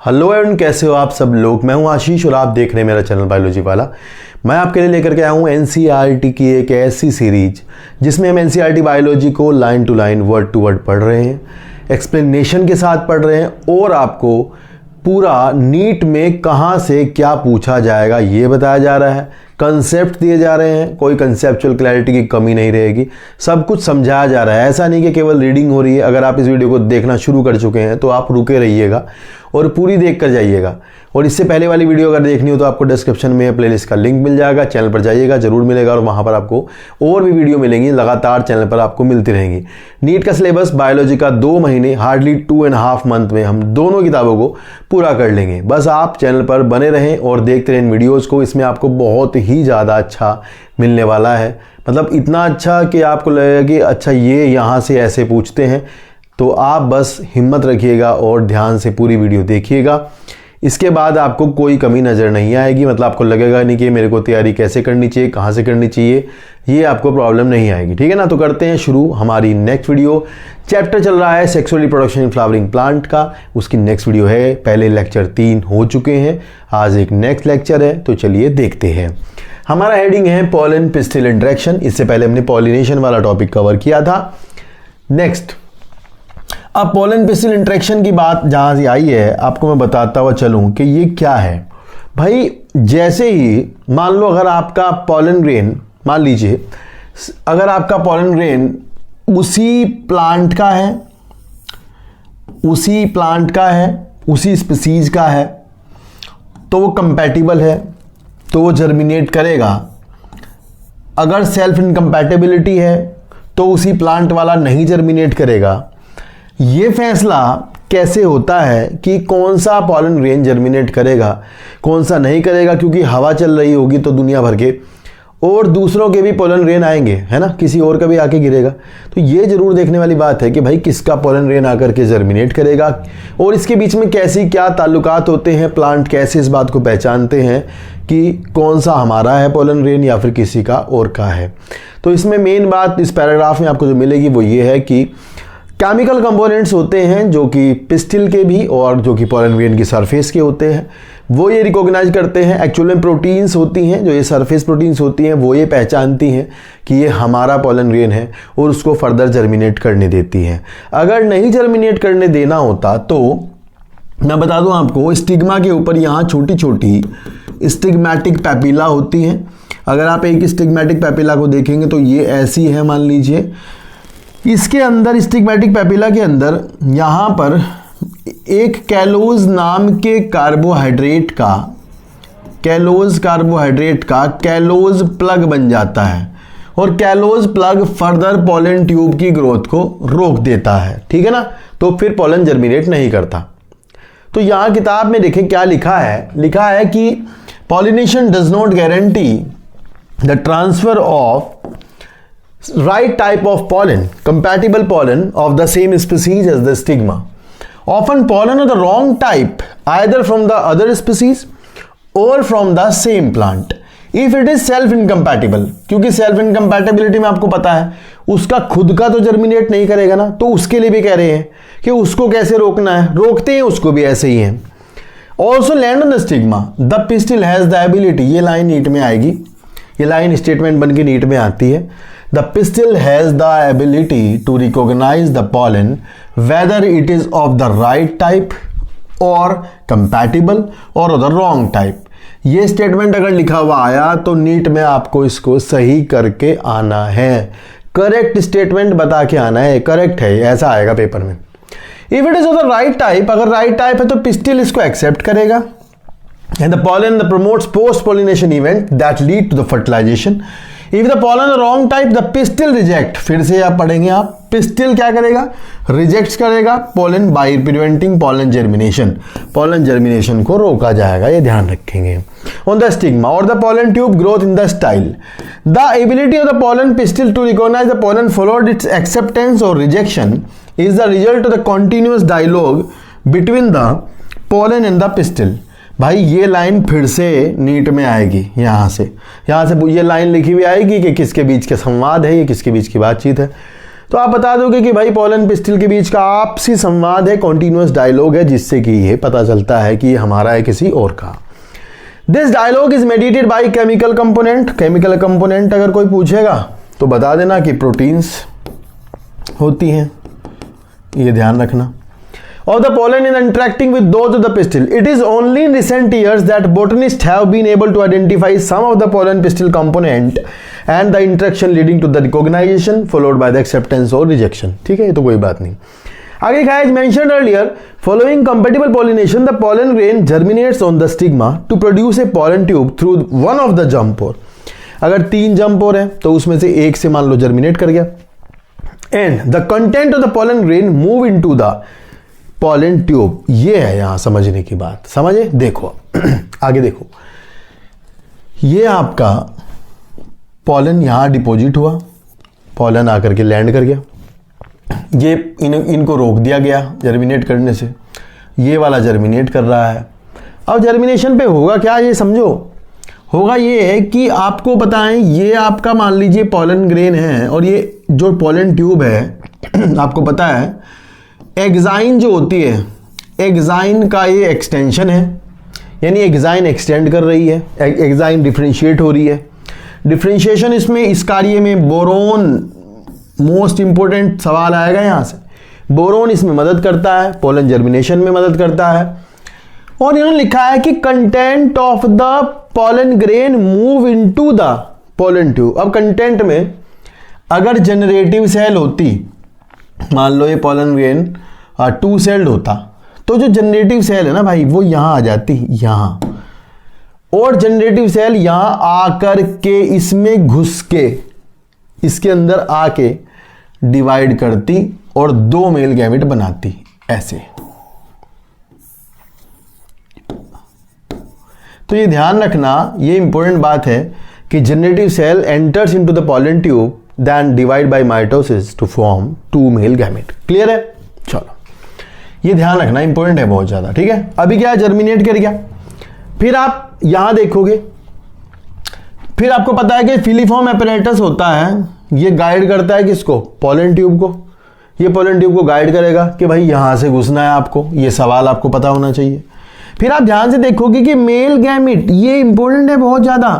Hello everyone, कैसे हो आप सब लोग। मैं हूं आशीष और आप देख रहे हैं मेरा चैनल बायोलॉजी वाला। मैं आपके लिए लेकर के आया हूं एनसीईआरटी की एक ऐसी सीरीज जिसमें हम एनसीईआरटी बायोलॉजी को line to line word to word पढ़ रहे हैं, एक्सप्लेनेशन के साथ पढ़ रहे हैं और आपको पूरा नीट में कहाँ से क्या पूछा जाएगा ये बताया जा रहा है। कंसेप्ट दिए जा रहे हैं, कोई कंसेप्चुअल क्लैरिटी की कमी नहीं रहेगी, सब कुछ समझाया जा रहा है। ऐसा नहीं कि केवल रीडिंग हो रही है। अगर आप इस वीडियो को देखना शुरू कर चुके हैं तो आप रुके रहिएगा और पूरी देख कर जाइएगा। और इससे पहले वाली वीडियो अगर देखनी हो तो आपको डिस्क्रिप्शन में प्लेलिस्ट का लिंक मिल जाएगा, चैनल पर जाइएगा, जरूर मिलेगा और वहाँ पर आपको और भी वीडियो मिलेंगी, लगातार चैनल पर आपको मिलती रहेंगी। नीट का सिलेबस बायोलॉजी का 2 महीने हार्डली 2.5 मंथ में हम दोनों किताबों को पूरा कर लेंगे। बस आप चैनल पर बने रहें और देखते रहें इन वीडियोज़ को। इसमें आपको बहुत ही ज़्यादा अच्छा मिलने वाला है, मतलब इतना अच्छा कि आपको लगेगा कि अच्छा ये यहाँ से ऐसे पूछते हैं। तो आप बस हिम्मत रखिएगा और ध्यान से पूरी वीडियो देखिएगा। इसके बाद आपको कोई कमी नज़र नहीं आएगी, मतलब आपको लगेगा नहीं कि मेरे को तैयारी कैसे करनी चाहिए, कहाँ से करनी चाहिए, ये आपको प्रॉब्लम नहीं आएगी। ठीक है ना। तो करते हैं शुरू हमारी नेक्स्ट वीडियो। चैप्टर चल रहा है sexual reproduction in flowering plant का, उसकी नेक्स्ट वीडियो है। पहले लेक्चर 3 हो चुके हैं, आज एक नेक्स्ट लेक्चर है। तो चलिए देखते हैं। हमारा हेडिंग है पॉलन पिस्टिल इंटरेक्शन। इससे पहले हमने पॉलिनेशन वाला टॉपिक कवर किया था। नेक्स्ट, अब पॉलन पिस्टिल इंटरेक्शन की बात जहाँ से आई है आपको मैं बताता हुआ चलूँ कि ये क्या है। भाई जैसे ही मान लो अगर आपका पॉलन ग्रेन, मान लीजिए अगर आपका पॉलन ग्रेन उसी प्लांट का है, उसी स्पीसीज का है, तो वो कंपैटिबल है, तो वो जर्मिनेट करेगा। अगर सेल्फ इनकम्पैटिबिलिटी है तो उसी प्लांट वाला नहीं जर्मिनेट करेगा। ये फैसला कैसे होता है कि कौन सा पॉलन ग्रेन जर्मिनेट करेगा, कौन सा नहीं करेगा, क्योंकि हवा चल रही होगी तो दुनिया भर के और दूसरों के भी पॉलन ग्रेन आएंगे, है ना, किसी और का भी आके गिरेगा। तो ये जरूर देखने वाली बात है कि भाई किसका पॉलन ग्रेन आकर के जर्मिनेट करेगा और इसके बीच में कैसी क्या ताल्लुकात होते हैं, प्लांट कैसे इस बात को पहचानते हैं कि कौन सा हमारा है पॉलन ग्रेन या फिर किसी का और का है। तो इसमें मेन बात इस पैराग्राफ में आपको जो मिलेगी वो ये है कि केमिकल कंपोनेंट्स होते हैं जो कि पिस्टिल के भी और जो कि पॉलन ग्रेन की सरफेस के होते हैं, वो ये रिकॉग्नाइज करते हैं। एक्चुअल में प्रोटीन्स होती हैं, जो ये सरफेस प्रोटीन्स होती हैं, वो ये पहचानती हैं कि ये हमारा पॉलन ग्रेन है और उसको फर्दर जर्मिनेट करने देती हैं। अगर नहीं जर्मिनेट करने देना होता तो मैं बता दूं आपको, स्टिग्मा के ऊपर यहाँ छोटी छोटी स्टिग्मेटिक पैपिला होती हैं। अगर आप एक स्टिग्मेटिक पैपिला को देखेंगे तो ये ऐसी है, मान लीजिए। इसके अंदर स्टिग्मेटिक पैपिला के अंदर यहाँ पर एक कैलोज नाम के कार्बोहाइड्रेट का कैलोज प्लग बन जाता है और callose plug further pollen tube की ग्रोथ को रोक देता है। ठीक है ना। तो फिर पॉलन जर्मिनेट नहीं करता। तो यहाँ किताब में देखें क्या लिखा है कि pollination does not guarantee the transfer of right type of pollen, compatible pollen of the same species as the stigma. Often pollen of the wrong type either from the other species or from the same plant if it is self incompatible, क्योंकि self incompatibility में आपको पता है उसका खुद का तो germinate नहीं करेगा ना, तो उसके लिए भी कह रहे हैं कि उसको कैसे रोकना है, रोकते हैं उसको भी ऐसे ही है। Also land on the stigma, the pistil has the ability, ये लाइन नीट में आएगी, ये लाइन स्टेटमेंट बन के नीट में आती है। The pistil has the ability to recognize the pollen whether it is of the right type or compatible or of the wrong type। ये स्टेटमेंट अगर लिखा हुआ आया तो नीट में आपको इसको सही करके आना है, करेक्ट स्टेटमेंट बता के आना है, करेक्ट है, ऐसा आएगा पेपर में। If it is of the right type, अगर right type है तो पिस्टिल इसको एक्सेप्ट करेगा and the pollen that promotes post pollination event that lead to the fertilization। If the pollen the wrong type, the pistil reject, फिर से आप पढ़ेंगे, आप पिस्टिल क्या करेगा, रिजेक्ट करेगा pollen by preventing pollen germination, pollen germination को रोका जाएगा, ये ध्यान रखेंगे। On the stigma or the pollen tube growth in the style, the ability of the pollen pistil to recognize the pollen followed its acceptance or rejection is the result of the continuous dialogue between the pollen and the pistil। भाई ये line फिर से NEET में आएगी, यहाँ से ये line लिखी हुई आएगी कि किसके बीच के संवाद है, ये किसके बीच की बातचीत है। तो आप बता दोगे कि भाई पॉलन पिस्टिल के बीच का आपसी संवाद है, कॉन्टिन्यूअस डायलॉग है, जिससे कि ये पता चलता है कि हमारा है किसी और का। This dialogue is mediated by chemical component. Chemical component अगर कोई पूछेगा तो बता देना कि प्रोटीन्स होती हैं, ये ध्यान रखना। Of the pollen in interacting with those of the pistil. It is only in recent years that botanists have been able to identify some of the pollen pistil component and the interaction leading to the recognition followed by the acceptance or rejection. ठीक है, ये तो कोई बात नहीं। आगे लिखा है, mentioned earlier, following compatible pollination, the pollen grain germinates on the stigma to produce a pollen tube through one of the jump pore. अगर 3 जंप पोर है तो उसमें से एक से मान लो जर्मिनेट कर गया, and the content of the pollen grain move into the pollen tube. ये है यहां समझने की बात, समझे? देखो आगे देखो, ये आपका पॉलन यहां डिपॉजिट हुआ, पॉलन आकर के लैंड कर गया, ये इनको रोक दिया गया जर्मिनेट करने से, ये वाला जर्मिनेट कर रहा है। अब जर्मिनेशन पे होगा क्या, ये समझो। होगा ये है कि आपको बताएं, ये आपका मान लीजिए पॉलन ग्रेन है और ये जो पॉलन ट्यूब है आपको पता है एग्जाइन जो होती है, एग्जाइन का ये एक्सटेंशन है, यानी एग्जाइन एक्सटेंड कर रही है, एग्जाइन डिफरेंशिएट हो रही है। डिफरेंशिएशन इसमें इस कार्य में बोरोन, मोस्ट इंपॉर्टेंट सवाल आएगा यहां से, बोरोन इसमें मदद करता है, पोलन जर्मिनेशन में मदद करता है। और इन्होंने लिखा है कि content of the pollen grain move into the pollen tube. अब कंटेंट में अगर जनरेटिव सेल होती, मान लो ये पोलन ग्रेन 2 सेल्ड होता, तो जो जनरेटिव सेल है ना भाई वो यहां आ जाती, यहां, और जनरेटिव सेल यहां आकर के इसमें घुस के इसके अंदर आके डिवाइड करती और 2 मेल गैमेट बनाती, ऐसे। तो ये ध्यान रखना, ये इंपॉर्टेंट बात है कि generative cell enters into the pollen tube then divide by mitosis to form 2 male gamete। Clear है? चलो, ये ध्यान रखना, इंपॉर्टेंट है बहुत ज्यादा। ठीक है, अभी क्या जर्मिनेट कर गया, फिर आप यहां देखोगे, फिर आपको पता है कि फिलीफॉर्म एपरेटस होता है, ये गाइड करता है किसको, पोलन ट्यूब को। ये पोलन ट्यूब को गाइड करेगा कि भाई यहां से घुसना है आपको, ये सवाल आपको पता होना चाहिए। फिर आप ध्यान से देखोगे कि मेल गैमेट, ये इंपॉर्टेंट है बहुत ज्यादा,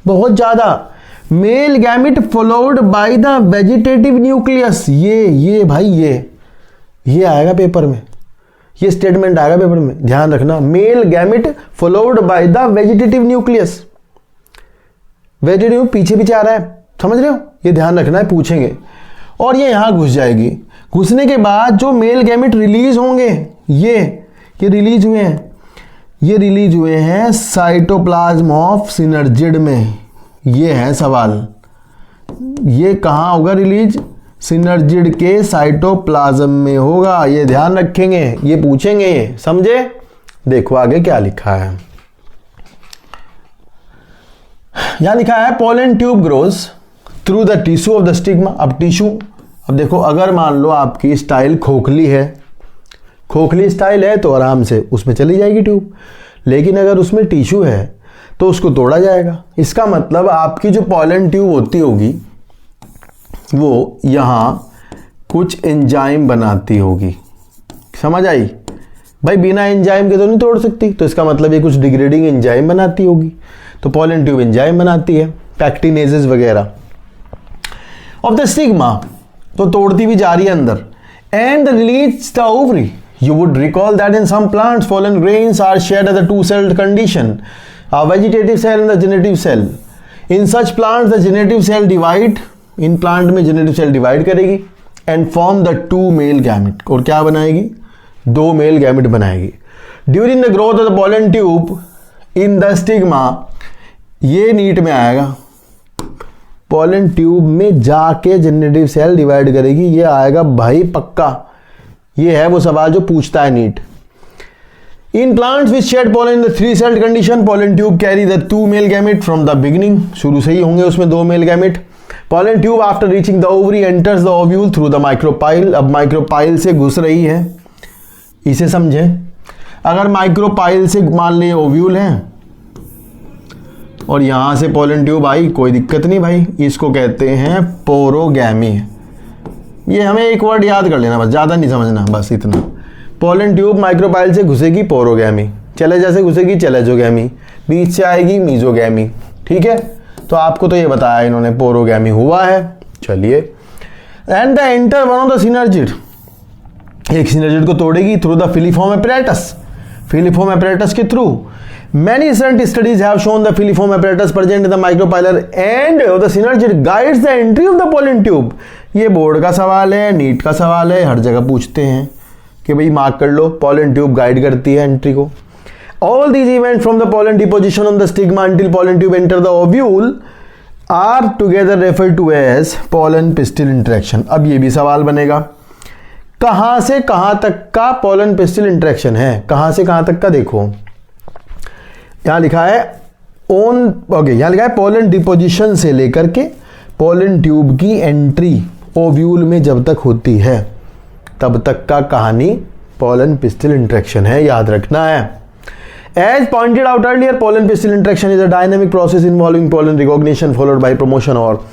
बहुत ज्यादा। Male gamete followed by the vegetative nucleus, ये भाई ये आएगा पेपर में, ये स्टेटमेंट आएगा पेपर में, ध्यान रखना। Male gamete followed by the vegetative nucleus, vegetative पीछे आ रहा है, समझ रहे हो? ये ध्यान रखना है, पूछेंगे। और ये यहां घुस जाएगी, घुसने के बाद जो मेल गैमेट रिलीज होंगे, ये रिलीज हुए हैं, ये रिलीज हुए हैं साइटोप्लाज्म ऑफ सिनर्जिड में। ये है सवाल, ये कहां होगा रिलीज, सिनर्जिड के साइटोप्लाज्म में होगा, ये ध्यान रखेंगे, ये पूछेंगे, ये समझे? देखो आगे क्या लिखा है, यहां लिखा है pollen tube grows through the tissue of the stigma. अब टिश्यू, अब देखो अगर मान लो आपकी स्टाइल खोखली है, खोखली स्टाइल है तो आराम से उसमें चली जाएगी ट्यूब, लेकिन अगर उसमें टिश्यू है तो उसको तोड़ा जाएगा। इसका मतलब आपकी जो पोलन ट्यूब होती होगी वो यहां कुछ एंजाइम बनाती होगी, समझ आई भाई? बिना एंजाइम के तो नहीं तोड़ सकती, तो इसका मतलब ये कुछ डिग्रेडिंग एंजाइम बनाती होगी। तो पोलन ट्यूब एंजाइम बनाती है, पैक्टिनेजेस वगैरह ऑफ द स्टिग्मा, तो तोड़ती भी जा रही है अंदर। And release the ovary, you would recall that in some plants pollen grains are shared as a 2-celled condition, a vegetative cell and the generative cell. In such plants the generative cell divide, in plant में generative cell divide करेगी and form the 2 male gamete, और क्या बनाएगी, 2 male gamete बनाएगी। During the growth of the pollen tube in the stigma, ये NEET में आएगा, pollen tube में जाके जनरेटिव सेल डिवाइड करेगी, ये आएगा भाई पक्का, ये है वो सवाल जो पूछता है NEET. In plants which shed pollen in the 3-celled condition, pollen tube carry the 2 male gamete from the beginning, शुरू से ही होंगे उसमें 2 male gamete. Pollen tube after reaching the ovary enters the ovule through the micropyle, अब micropyle से घुस रही है, इसे समझें। अगर माइक्रोपाइल से मान लें ओव्यूल है और यहां से पोलन ट्यूब आई, कोई दिक्कत नहीं भाई, इसको कहते हैं पोरोगैमी, ये हमें एक वर्ड याद कर लेना, बस ज़्यादा नहीं समझना, बस इतना। पोलन ट्यूब माइक्रोपाइल से घुसेगी पोरोगैमी, चले से घुसेगी चलेजोगैमी, बीच से आएगी मीजोगैमी। ठीक है, तो आपको तो ये बताया इन्होंने पोरोगैमी हुआ है। चलिए, and the enter one of the synergid, एक सिनर्जिड को तोड़ेगी through the filiform apparatus, filiform apparatus के through. Many recent studies have shown the filiform apparatus present in the micropylar end of the synergid guides the entry of the pollen tube। ये board का सवाल है, NEET का सवाल है, हर जगह पूछते हैं कि भाई मार्क कर लो, pollen tube गाइड करती है एंट्री को। All these events from the pollen deposition on the stigma until pollen tube enter the ovule are together referred to as pollen pistil interaction। अब ये भी सवाल बनेगा, कहां से कहां तक का pollen pistil interaction है, कहां से कहां तक का? देखो यहां लिखा है यहां लिखा है पोलन डिपोजिशन से लेकर के पोलन ट्यूब की एंट्री ओव्यूल में जब तक होती है तब तक का कहानी पोलन पिस्टिल इंटरेक्शन है, याद रखना है। As pointed out earlier, pollen pistil interaction is a dynamic process involving pollen recognition followed by promotion और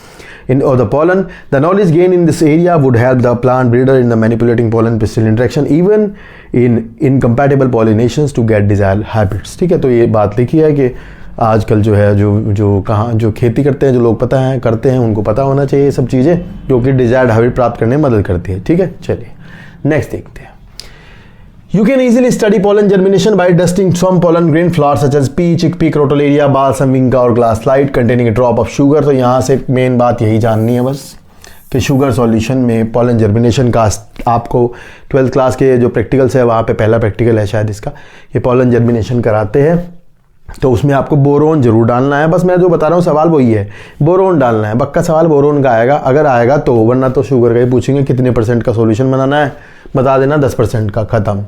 of the pollen. The knowledge gained in this area would help the plant breeder in the manipulating pollen pistil interaction even in incompatible pollinations to get desired habits। ठीक है, तो ये बात लिखी है कि आजकल जो है जो खेती करते हैं, जो लोग पता है करते हैं, उनको पता होना चाहिए ये सब चीज़ें जो कि डिजायर्ड हैबिट प्राप्त करने में मदद करती है। ठीक है, चलिए नेक्स्ट देखते हैं। You can easily study pollen germination by dusting some pollen grain flowers such as pea, chickpea, crotalaria, balsam vinca और glass slide containing a drop of sugar। तो यहाँ से मेन बात यही जाननी है बस कि शुगर सॉल्यूशन में pollen germination का आपको 12th क्लास के जो प्रैक्टिकल्स है वहाँ पे पहला प्रैक्टिकल है शायद इसका, ये pollen germination कराते हैं, तो उसमें आपको बोरोन जरूर डालना है। बस मैं जो बता रहा हूँ सवाल वही है, बोरोन डालना है, पक्का सवाल बोरोन का आएगा, अगर आएगा तो, वरना तो शुगर का ही पूछेंगे कितने % का सॉल्यूशन बनाना है, बता देना 10% का, खत्म।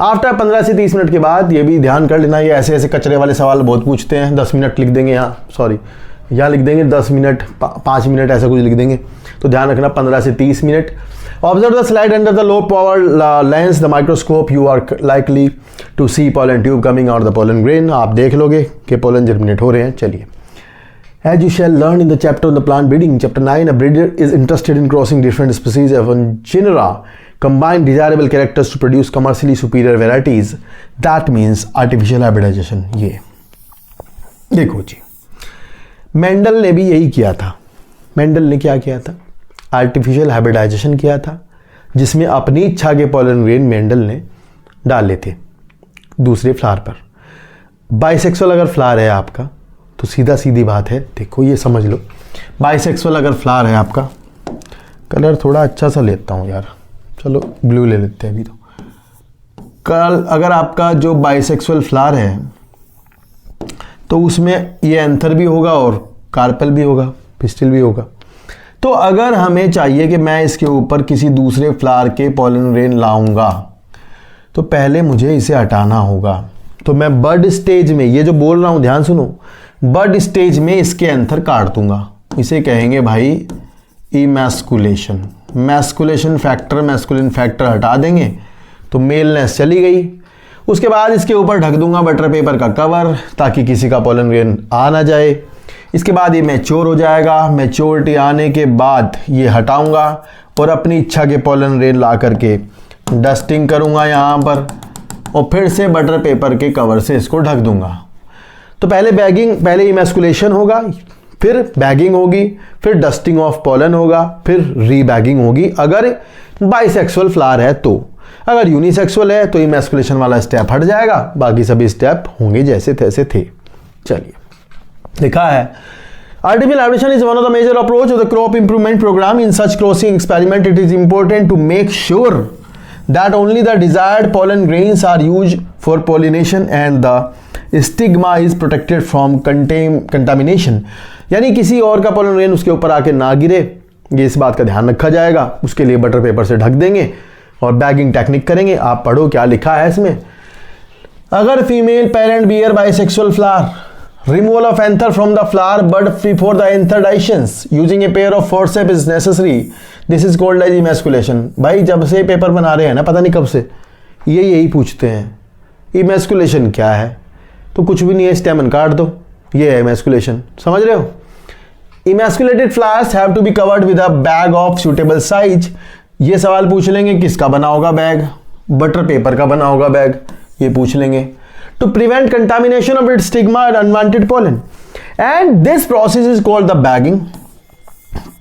आफ्टर 15 से 30 मिनट के बाद ये भी ध्यान कर लेना, ये ऐसे ऐसे कचरे वाले सवाल बहुत पूछते हैं। 10 मिनट लिख देंगे यहाँ, सॉरी यहाँ लिख देंगे 10 मिनट, 5 मिनट ऐसा कुछ लिख देंगे, तो ध्यान रखना 15 से 30 minute. Observe the slide under the low power lens the microscope, you are likely to see pollen tube coming out the pollen grain. आप देख लोगे कि पोलन जर्मिनेट हो रहे हैं। चलिए, as you shall learn in the chapter on the plant breeding, chapter 9, a breeder is interested in crossing different species of genera combine desirable characters to produce commercially superior varieties, that means artificial hybridization। ये देखो जी, Mendel ने भी यही किया था। Mendel ने क्या किया था? आर्टिफिशियल हाइब्रिडाइजेशन किया था, जिसमें अपनी इच्छा के पोलन ग्रेन मेंडल ने डाले थे दूसरे फ्लावर पर। बाइसेक्सुअल अगर फ्लावर है आपका तो सीधा सीधी बात है, देखो ये समझ लो, बाइसेक्सुअल अगर फ्लावर है आपका, कलर थोड़ा अच्छा सा लेता हूँ यार, चलो ब्लू ले लेते हैं अभी। तो कल अगर आपका जो बाइसेक्सुअल फ्लावर है तो उसमें ये एंथर भी होगा और कार्पेल भी होगा, पिस्टिल भी होगा। तो अगर हमें चाहिए कि मैं इसके ऊपर किसी दूसरे फ्लावर के पोलन ग्रेन लाऊंगा तो पहले मुझे इसे हटाना होगा। तो मैं बड स्टेज में, ये जो बोल रहा हूं ध्यान सुनो, बड स्टेज में इसके एंथर काट दूंगा। इसे कहेंगे भाई इमैस्कुलेशन। मैस्कुलेशन फैक्टर, मैस्कुलिन फैक्टर हटा देंगे तो मेलनेस चली गई। उसके बाद इसके ऊपर ढक दूंगा बटर पेपर का कवर ताकि किसी का पोलन ग्रेन आ ना जाए। इसके बाद ये मैच्योर हो जाएगा। मैच्योरिटी आने के बाद ये हटाऊंगा और अपनी इच्छा के पोलन ग्रेन ला करके डस्टिंग करूंगा यहाँ पर और फिर से बटर पेपर के कवर से इसको ढक दूंगा। तो पहले इमैस्कुलेशन होगा, फिर बैगिंग होगी, फिर डस्टिंग ऑफ पोलन होगा, फिर रीबैगिंग होगी अगर बाइसेक्सुअल फ्लावर है तो। अगर यूनिसेक्सुअल है तो इमैस्कुलेशन वाला स्टेप हट जाएगा, बाकी सभी स्टेप होंगे जैसे तैसे थे। चलिए, लिखा है artificial hybridization is one of the major approach of the crop improvement program. In such crossing experiment, it is important to make sure that only the desired pollen grains are used for pollination and the stigma is protected from contamination। यानी किसी और का pollen grain उसके ऊपर आके ना गिरे, ये इस बात का ध्यान रखा जाएगा। उसके लिए बटर पेपर से ढक देंगे और बैगिंग टेक्निक करेंगे। आप पढ़ो क्या लिखा है इसमें। अगर female parent bear bisexual flower, removal of anther from the flower bud before the antherdisons using a pair of forceps is necessary. This is called as emasculation। भाई जब से पेपर बना रहे हैं ना, पता नहीं कब से यही पूछते हैं emasculation क्या है, तो कुछ भी नहीं है, स्टेमन काट दो, ये है emasculation। समझ रहे हो? Emasculated flowers have to be covered with a bag of suitable size ये सवाल पूछ लेंगे किसका बना होगा बैग, बटर पेपर का बना होगा बैग, ये पूछ लेंगे। To prevent contamination of its stigma and unwanted pollen, and this process is called the bagging.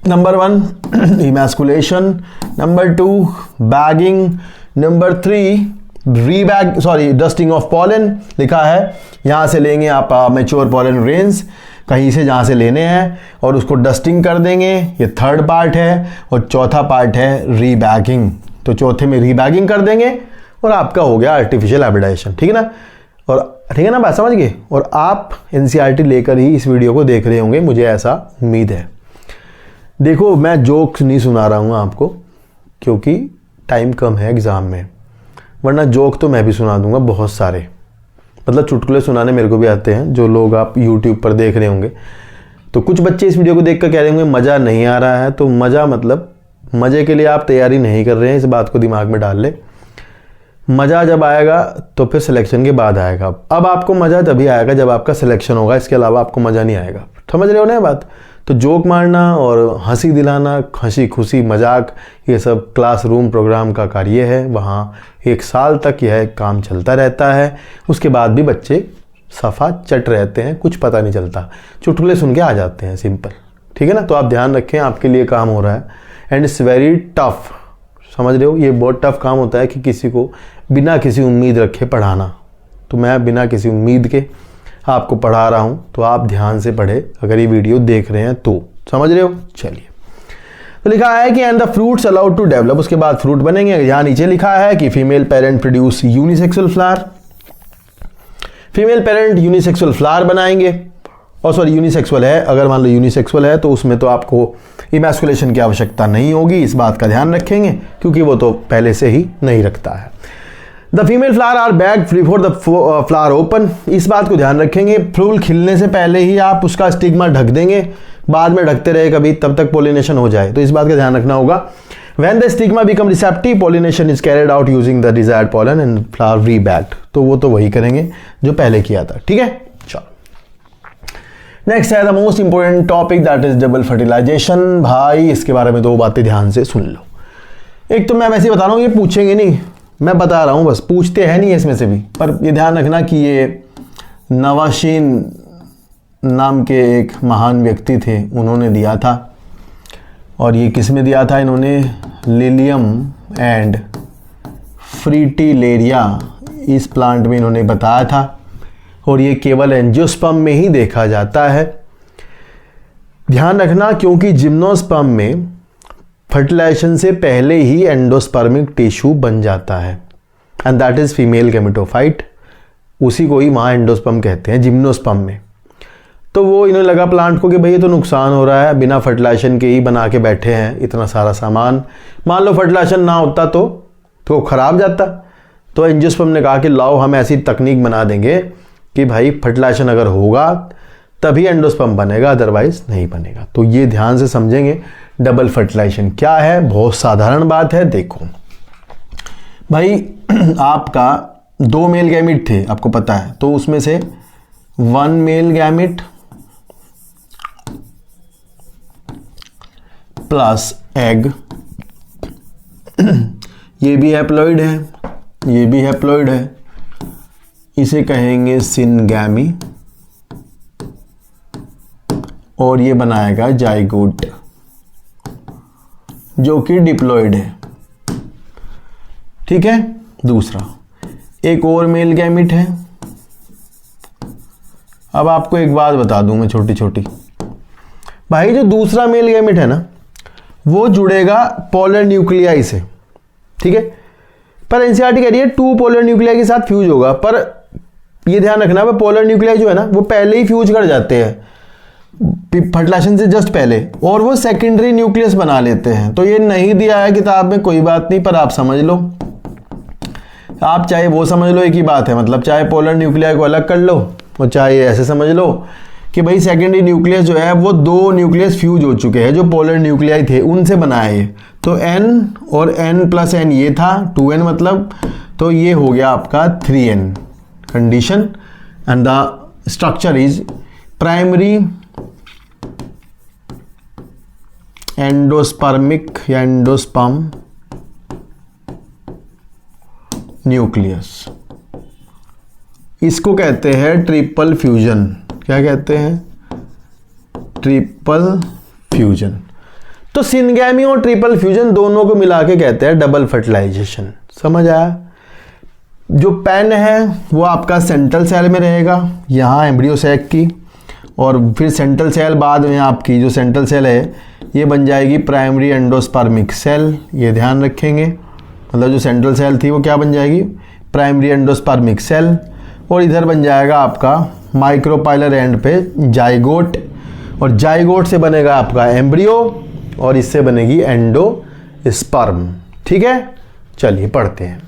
Number 1 emasculation, number 2 bagging, number 3 dusting of pollen लिखा है। यहां से लेंगे आप मैच्योर पॉलन रेंज कहीं से जहां से लेने हैं और उसको डस्टिंग कर देंगे, ये थर्ड पार्ट है। और चौथा पार्ट है रीबैगिंग, तो चौथे में रीबैगिंग कर देंगे और आपका हो गया आर्टिफिशियल हाइब्रिडाइजेशन, ठीक है ना। और ठीक है ना, बात समझ गए। और आप एनसीईआरटी लेकर ही इस वीडियो को देख रहे होंगे, मुझे ऐसा उम्मीद है। देखो मैं जोक्स नहीं सुना रहा हूँ आपको क्योंकि टाइम कम है एग्ज़ाम में, वरना जोक तो मैं भी सुना दूंगा बहुत सारे, मतलब चुटकुले सुनाने मेरे को भी आते हैं। जो लोग आप YouTube पर देख रहे होंगे, तो कुछ बच्चे इस वीडियो को देखकर कह रहे होंगे मज़ा नहीं आ रहा है, तो मज़ा मतलब मज़े के लिए आप तैयारी नहीं कर रहे हैं, इस बात को दिमाग में डाल ले। मज़ा जब आएगा तो फिर सिलेक्शन के बाद आएगा। अब आपको मज़ा तभी आएगा जब आपका सिलेक्शन होगा, इसके अलावा आपको मज़ा नहीं आएगा। समझ रहे हो ना बात। तो जोक मारना और हंसी दिलाना, हंसी खुशी मजाक, ये सब क्लासरूम प्रोग्राम का कार्य है। वहाँ 1 साल तक यह काम चलता रहता है, उसके बाद भी बच्चे सफ़ा चट रहते हैं, कुछ पता नहीं चलता, चुटकुले सुन के आ जाते हैं, सिंपल, ठीक है ना। तो आप ध्यान रखें, आपके लिए काम हो रहा है एंड इट्स वेरी टफ, समझ रहे हो। ये बहुत टफ काम होता है कि किसी को बिना किसी उम्मीद रखे पढ़ाना। तो मैं बिना किसी उम्मीद के आपको पढ़ा रहा हूं, तो आप ध्यान से पढ़े अगर ये वीडियो देख रहे हैं तो, समझ रहे हो। चलिए, तो लिखा है कि and the fruits allowed to develop, उसके बाद फ्रूट बनेंगे। यहां नीचे लिखा है कि female parent produce unisexual flower, female parent unisexual flower बनाएंगे। और सॉरी यूनिसेक्सुअल है, अगर मान लो यूनिसेक्सुअल है तो उसमें तो आपको इमैस्कुलेशन की आवश्यकता नहीं होगी, इस बात का ध्यान रखेंगे क्योंकि वो तो पहले से ही नहीं रखता है। The female flower are bag before the flower open, इस बात को ध्यान रखेंगे। फूल खिलने से पहले ही आप उसका स्टिग्मा ढक देंगे, बाद में ढकते रहे कभी, तब तक पोलिनेशन हो जाए, तो इस बात का ध्यान रखना होगा। When the stigma become receptive, pollination is carried out using the desired pollen and flower rebagged, तो वो तो वही करेंगे जो पहले किया था, ठीक है। चलो नेक्स्ट है the most important topic, that is double fertilisation. भाई इसके बारे में 2 बातें ध्यान से सुन लो। एक तो मैं वैसे ही बता रहा हूँ, ये पूछेंगे नहीं, मैं बता रहा हूँ बस, पूछते हैं नहीं इसमें से भी, पर ये ध्यान रखना कि ये नवाशीन नाम के एक महान व्यक्ति थे, उन्होंने दिया था। और ये किस में दिया था इन्होंने, लिलियम एंड फ्रीटिलेरिया, इस प्लांट में इन्होंने बताया था। और ये केवल एंजियोस्पर्म में ही देखा जाता है, ध्यान रखना, क्योंकि जिम्नोस्पर्म में फर्टिलाइजेशन से पहले ही एंडोस्पर्मिक टिश्यू बन जाता है and that is female gametophyte, उसी को ही वहाँ एंडोस्पर्म कहते हैं जिम्नोस्पर्म में। तो वो इन्हें लगा प्लांट को कि भाई ये तो नुकसान हो रहा है, बिना फर्टिलाइजेशन के ही बना के बैठे हैं इतना सारा सामान, मान लो फर्टिलाइजेशन ना होता तो खराब जाता। तो एंजियोस्पर्म ने कहा कि लाओ हम ऐसी तकनीक बना देंगे कि भाई फर्टिलाइजेशन अगर होगा तभी एंडोस्पर्म बनेगा, अदरवाइज नहीं बनेगा। तो ये ध्यान से समझेंगे डबल फर्टिलाइजेशन क्या है, बहुत साधारण बात है। देखो भाई आपका 2 मेल गैमिट थे, आपको पता है, तो उसमें से 1 मेल गैमिट प्लस एग, ये भी हैप्लॉइड है, ये भी हैप्लॉइड है, इसे कहेंगे सिनगैमी, और ये बनाएगा जाइगोट जो कि डिप्लॉइड है, ठीक है। दूसरा एक और मेल गैमिट है। अब आपको एक बात बता दूं मैं छोटी छोटी, भाई जो दूसरा मेल गैमिट है ना वो जुड़ेगा पोलर न्यूक्लियाई से, ठीक है। पर एनसीईआरटी कह रही है 2 पोलर न्यूक्लियाई के साथ फ्यूज होगा, पर ये ध्यान रखना है पोलर न्यूक्लियाई जो है ना वो पहले ही फ्यूज कर जाते हैं फर्टिलाइजेशन से जस्ट पहले, और वो सेकेंडरी न्यूक्लियस बना लेते हैं। तो ये नहीं दिया है किताब में, कोई बात नहीं, पर आप समझ लो, आप चाहे वो समझ लो, एक ही बात है, मतलब चाहे पोलर न्यूक्लियाई को अलग कर लो और चाहे ऐसे समझ लो कि भाई सेकेंडरी न्यूक्लियस जो है वो 2 न्यूक्लियस फ्यूज हो चुके हैं जो पोलर न्यूक्लियाई थे उनसे बनाया ये। तो n और n प्लस n ये था 2n मतलब, तो ये हो गया आपका 3n condition and the structure is primary endospermic या एंडोस्पर्म न्यूक्लियस। इसको कहते हैं ट्रिपल फ्यूजन। क्या कहते हैं? Triple fusion. तो सिनगैमी और ट्रिपल फ्यूजन दोनों को मिला के कहते हैं डबल फर्टिलाइजेशन। समझ आया? जो पेन है वो आपका सेंट्रल सेल में रहेगा, यहाँ एम्ब्रियो सैक की, और फिर सेंट्रल सेल बाद में आपकी जो सेंट्रल सेल है ये बन जाएगी प्राइमरी एंडोस्पर्मिक सेल। ये ध्यान रखेंगे, मतलब जो सेंट्रल सेल थी वो क्या बन जाएगी? Primary endospermic cell. और इधर बन जाएगा आपका माइक्रोपाइलर एंड पे जाइगोट, और जाइगोट से बनेगा आपका एम्ब्रियो, और इससे बनेगी एंडोस्पर्म। ठीक है, चलिए पढ़ते हैं।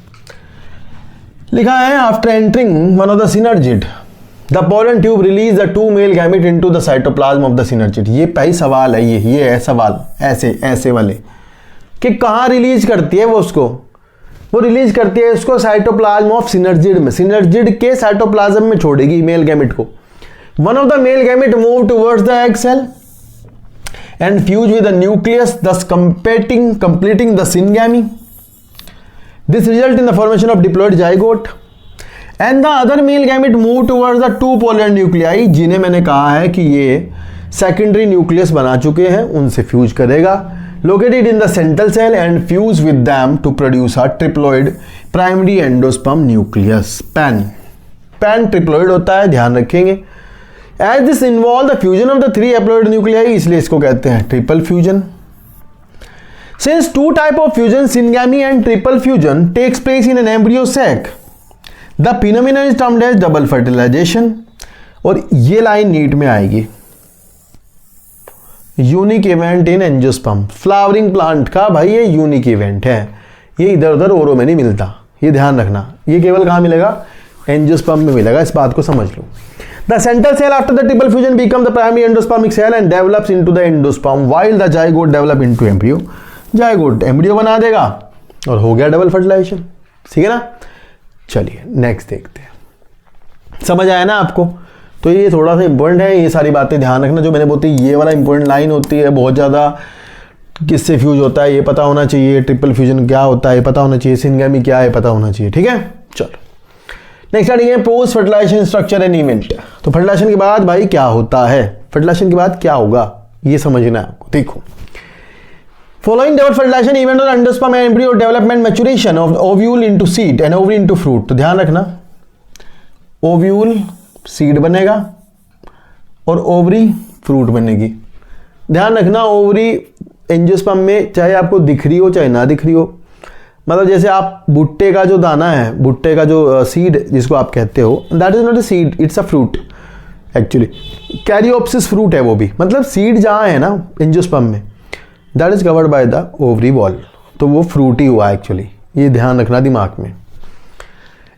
लिखा है after entering one of the synergid the pollen tube release the two male gamete into the cytoplasm of the synergid. ये पहली सवाल है, ये है सवाल ऐसे वाले कि कहाँ रिलीज करती है वो उसको? वो रिलीज करती है उसको साइटोप्लाज्म ऑफ सिनर्जिड में, सिनर्जिड के साइटोप्लाज्म में छोड़ेगी मेल गैमेट को। One of the male gamete move towards the egg cell and fuse with the nucleus, thus completing the syngamy. This result in the formation of diploid zygote, and the other male gamete move towards the two polar nuclei, जिन्हें मैंने कहा है कि ये secondary nucleus बना चुके हैं, उनसे फ्यूज करेगा, located in the central cell and fuse with them to produce a triploid primary endosperm nucleus. pan triploid होता है, ध्यान रखेंगे। As this involve the fusion of the three haploid nuclei, इसलिए इसको कहते हैं triple fusion. Since two type of fusion, syngamy and triple fusion, takes place in an embryo sac, the phenomenon is termed as double fertilization। और ये line NEET में आएगी, unique event in angiosperm. Flowering plant का भाई ये unique event है, ये इधर उधर औरों में नहीं मिलता, ये ध्यान रखना। ये केवल कहाँ मिलेगा? एंजियोस्पर्म में मिलेगा, इस बात को समझ लो। The central cell after the triple fusion becomes the primary endospermic cell and develops into the endosperm, while the zygote develop into embryo। zygote embryo बना देगा और हो गया डबल फर्टिलाइजेशन। ठीक है ना? चलिए नेक्स्ट देखते हैं। समझ आया ना आपको? तो ये थोड़ा सा इंपॉर्टेंट है, ये सारी बातें ध्यान रखना। जो मैंने बोलती ये वाला इंपॉर्टेंट लाइन होती है, बहुत ज़्यादा किससे फ्यूज होता है ये पता होना चाहिए, ट्रिपल फ्यूजन क्या होता है ये पता होना चाहिए, सिनगैमी क्या है पता होना चाहिए। ठीक है, चलो नेक्स्ट स्टार्टिंग है post fertilisation structure and event. तो फर्टिलाइजेशन के बाद भाई क्या होता है, फर्टिलाइजेशन के बाद क्या होगा ये समझना है आपको। देखो, फॉलोइंग डबल फर्टिलाइजेशन इवेंट और endosperm and embryo development maturation of ovule into seed and ovary into fruit. तो ध्यान रखना, ओव्यूल सीड बनेगा और ओवरी फ्रूट बनेगी। ध्यान रखना, ओवरी एंजियोस्पर्म में चाहे आपको दिख रही हो चाहे ना दिख रही हो, मतलब जैसे आप भुट्टे का जो दाना है, भुट्टे का जो सीड जिसको आप कहते हो, that is not a seed, it's a fruit actually. Caryopsis fruit है वो भी, मतलब सीड जहाँ है ना एंजियोस्पर्म में, that is covered by the ovary wall, तो वो फ्रूट ही हुआ एक्चुअली। ये ध्यान रखना दिमाग में।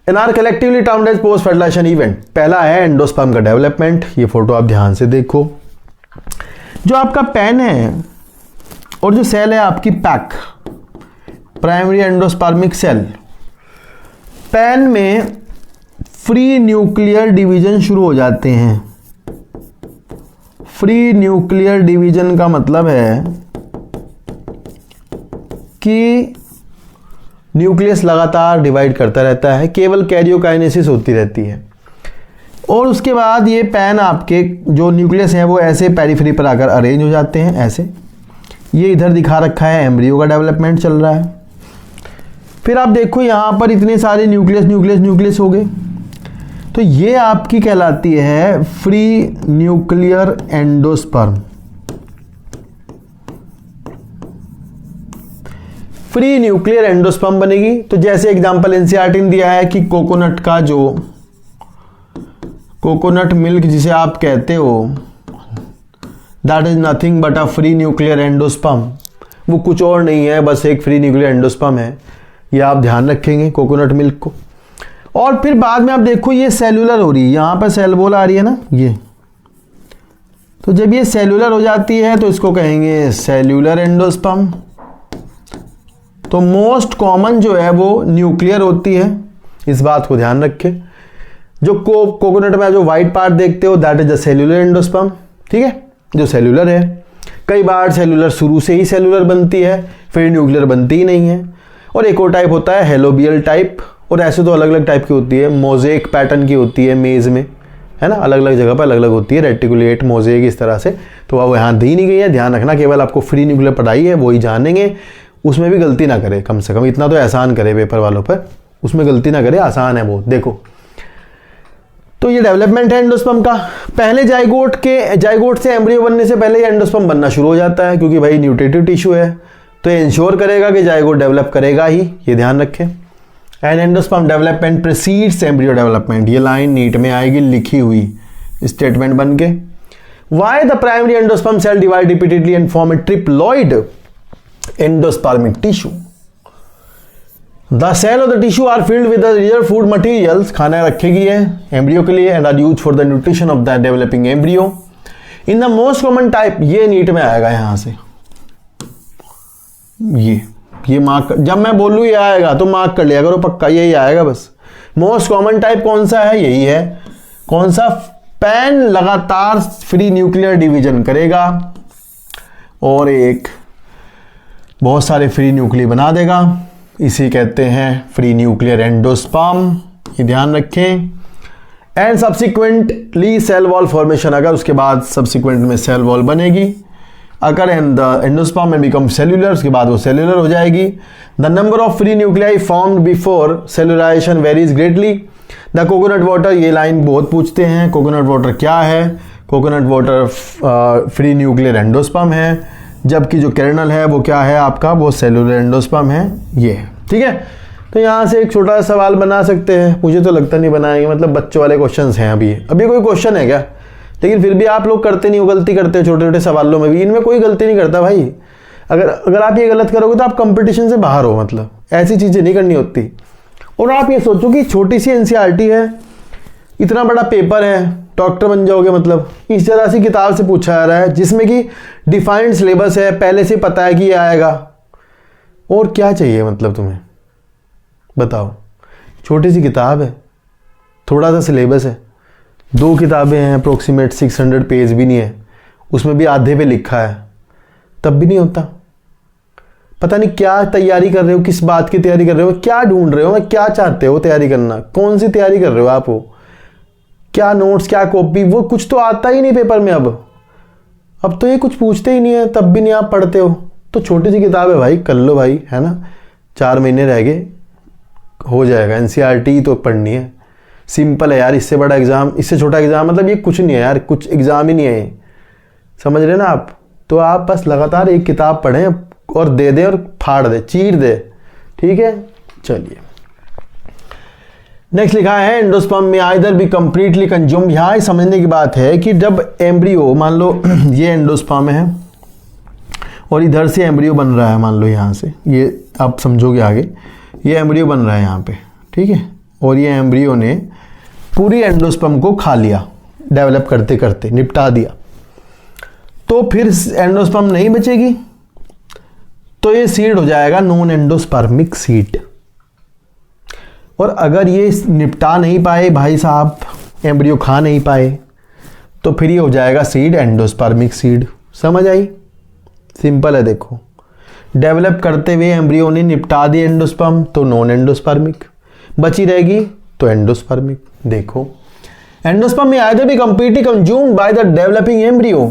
And are collectively termed as post fertilisation event. पहला है एंडोस्पर्म का डेवलपमेंट, ये फोटो आप ध्यान से देखो। जो आपका पेन है और जो सेल है आपकी PEC, primary endospermic cell, PEN में फ्री न्यूक्लियर डिवीजन शुरू हो जाते हैं। फ्री न्यूक्लियर डिवीजन का मतलब है कि न्यूक्लियस लगातार डिवाइड करता रहता है, केवल कैरियोकाइनेसिस होती रहती है। और उसके बाद ये पेन आपके जो न्यूक्लियस है वो ऐसे पेरिफेरी पर आकर अरेंज हो जाते हैं ऐसे। ये इधर दिखा रखा है, एम्ब्रियो का डेवलपमेंट चल रहा है। फिर आप देखो यहाँ पर इतने सारे न्यूक्लियस हो गए, तो ये आपकी कहलाती है free nuclear endosperm. Free nuclear endosperm बनेगी। तो जैसे एग्जांपल एनसीईआरटी ने दिया है कि कोकोनट का जो कोकोनट मिल्क जिसे आप कहते हो, that is nothing but a free nuclear endosperm. वो कुछ और नहीं है, बस एक फ्री न्यूक्लियर एंडोस्पर्म है। ये आप ध्यान रखेंगे कोकोनट मिल्क को। और फिर बाद में आप देखो ये सेलुलर हो रही है, यहाँ पर सेल वॉल आ रही है ना ये, तो जब ये सेलुलर हो जाती है तो इसको कहेंगे सेल्यूलर एंडोस्पर्म। तो मोस्ट कॉमन जो है वो न्यूक्लियर होती है, इस बात को ध्यान रखें। जो कोकोनट में जो व्हाइट पार्ट देखते हो that is the cellular endosperm. ठीक है, जो सेल्यूलर है। कई बार सेल्यूलर शुरू से ही सेल्यूलर बनती है, फिर न्यूक्लियर बनती ही नहीं है। और एक और टाइप होता है हेलोबियल टाइप, और ऐसे तो अलग अलग टाइप की होती है, मोज़ेक पैटर्न की होती है मेज़ में, है ना, अलग अलग जगह पर अलग अलग होती है, रेटिकुलेट, मोज़ेक, इस तरह से। तो वो यहाँ दी नहीं गई है, ध्यान रखना, केवल आपको फ्री न्यूक्लियर पढ़ाई है वही जानेंगे, उसमें भी गलती ना करे, कम से कम इतना तो एहसान करे पेपर वालों पर, उसमें गलती ना करे, आसान है बहुत। देखो तो ये डेवलपमेंट है एंडोस्पर्म का। पहले जाइगोट से एम्ब्रियो बनने से पहले एंडोस्पर्म बनना शुरू हो जाता है, क्योंकि भाई न्यूट्रिटिव टिश्यू है, तो ये इंश्योर करेगा कि जाइगोट डेवलप करेगा ही, ये ध्यान रखें। And endosperm development precedes embryo development, ये लाइन नीट में आएगी लिखी हुई स्टेटमेंट बन के। Why the primary endosperm cell divide repeatedly and form a triploid endospermic tissue. The cell of the tissue are filled with the reserve food materials, खाना रखेगी है एम्ब्रियो के लिए, and are use for the nutrition of the developing embryo in the most common type. ये NEET में आएगा यहां से, ये मार्क, जब मैं बोलूँ ये आएगा तो मार्क कर लिया करो पक्का, यही आएगा बस। मोस्ट कॉमन टाइप कौन सा है, यही है। कौन सा, पैन लगातार फ्री न्यूक्लियर डिवीजन करेगा और एक बहुत सारे फ्री न्यूक्लियर बना देगा, इसी कहते हैं फ्री न्यूक्लियर एंडोस्पर्म, ये ध्यान रखें। And subsequently cell wall formation, अगर उसके बाद सब्सिक्वेंट में सेल वॉल बनेगी, अगर द एंडोस्पर्म में बिकम सेल्यूलर, उसके बाद वो सेल्यूलर हो जाएगी। The number of free nuclei formed before cellularization varies greatly. The coconut water, ये लाइन बहुत पूछते हैं, कोकोनट वाटर क्या है? Coconut water free nuclear endosperm है, जबकि जो कर्नल है वो क्या है आपका, वो सेल्यूलर एंडोस्पर्म है, ये है। ठीक है, तो यहाँ से एक छोटा सा सवाल बना सकते हैं, मुझे तो लगता नहीं बनाएंगे, मतलब बच्चों वाले क्वेश्चंस हैं अभी कोई क्वेश्चन है क्या? लेकिन फिर भी आप लोग करते नहीं हो, गलती करते हो छोटे छोटे सवालों में भी, इनमें कोई गलती नहीं करता भाई। अगर आप ये गलत करोगे तो आप कंपटीशन से बाहर हो, मतलब ऐसी चीज़ें नहीं करनी होती। और आप ये सोचो कि छोटी सी एनसीईआरटी है, इतना बड़ा पेपर है, डॉक्टर बन जाओगे, मतलब इस तरह से किताब से पूछा जा रहा है जिसमें कि डिफाइंड सिलेबस है, पहले से पता है कि ये आएगा, और क्या चाहिए मतलब तुम्हें बताओ। छोटी सी किताब है, थोड़ा सा सिलेबस है, 2 किताबें हैं, अप्रोक्सीमेट 600 पेज भी नहीं है, उसमें भी आधे पे लिखा है, तब भी नहीं होता। पता नहीं क्या तैयारी कर रहे हो, किस बात की तैयारी कर रहे हो, क्या ढूंढ रहे हो, क्या चाहते हो तैयारी करना, कौन सी तैयारी कर रहे हो आप, हो क्या नोट्स, क्या कॉपी, वो कुछ तो आता ही नहीं पेपर में। अब तो ये कुछ पूछते ही नहीं है, तब भी नहीं आप पढ़ते हो। तो छोटी सी किताब है भाई, कर लो भाई, है ना, 4 महीने रह गए, हो जाएगा। एनसीईआरटी तो पढ़नी है, सिंपल है यार, इससे बड़ा एग्जाम, इससे छोटा एग्जाम, मतलब ये कुछ नहीं है यार, कुछ एग्जाम ही नहीं है ये, समझ रहे ना आप। तो आप बस लगातार एक किताब पढ़ें और दे दे और फाड़ दे, चीर दे, ठीक है। चलिए नेक्स्ट लिखा है, एंडोस्पर्म में आइदर बी कंप्लीटली कंज्यूम्ड। यहाँ समझने की बात है कि जब एम्ब्रियो, मान लो ये एंडोस्पर्म है और इधर से एम्ब्रियो बन रहा है, मान लो यहाँ से, ये आप समझोगे आगे, ये एम्ब्रियो बन रहा है यहाँ पे, ठीक है, और ये एम्ब्रियो ने पूरी एंडोस्पर्म को खा लिया, डेवलप करते करते निपटा दिया, तो फिर एंडोस्पर्म नहीं बचेगी, तो ये सीड हो जाएगा नॉन एंडोस्पर्मिक सीड। और अगर ये निपटा नहीं पाए भाई साहब, एम्ब्रियो खा नहीं पाए, तो फिर ये हो जाएगा सीड एंडोस्पर्मिक सीड। समझ आई? सिंपल है। देखो, डेवलप करते हुए एम्ब्रियो ने निपटा दी एंडोस्पर्म, तो नॉन एंडोस्पर्मिक, बची रहेगी तो एंडोस्पर्मिक। देखो, एंडोस्पर्म में either be completely consumed by the developing embryo,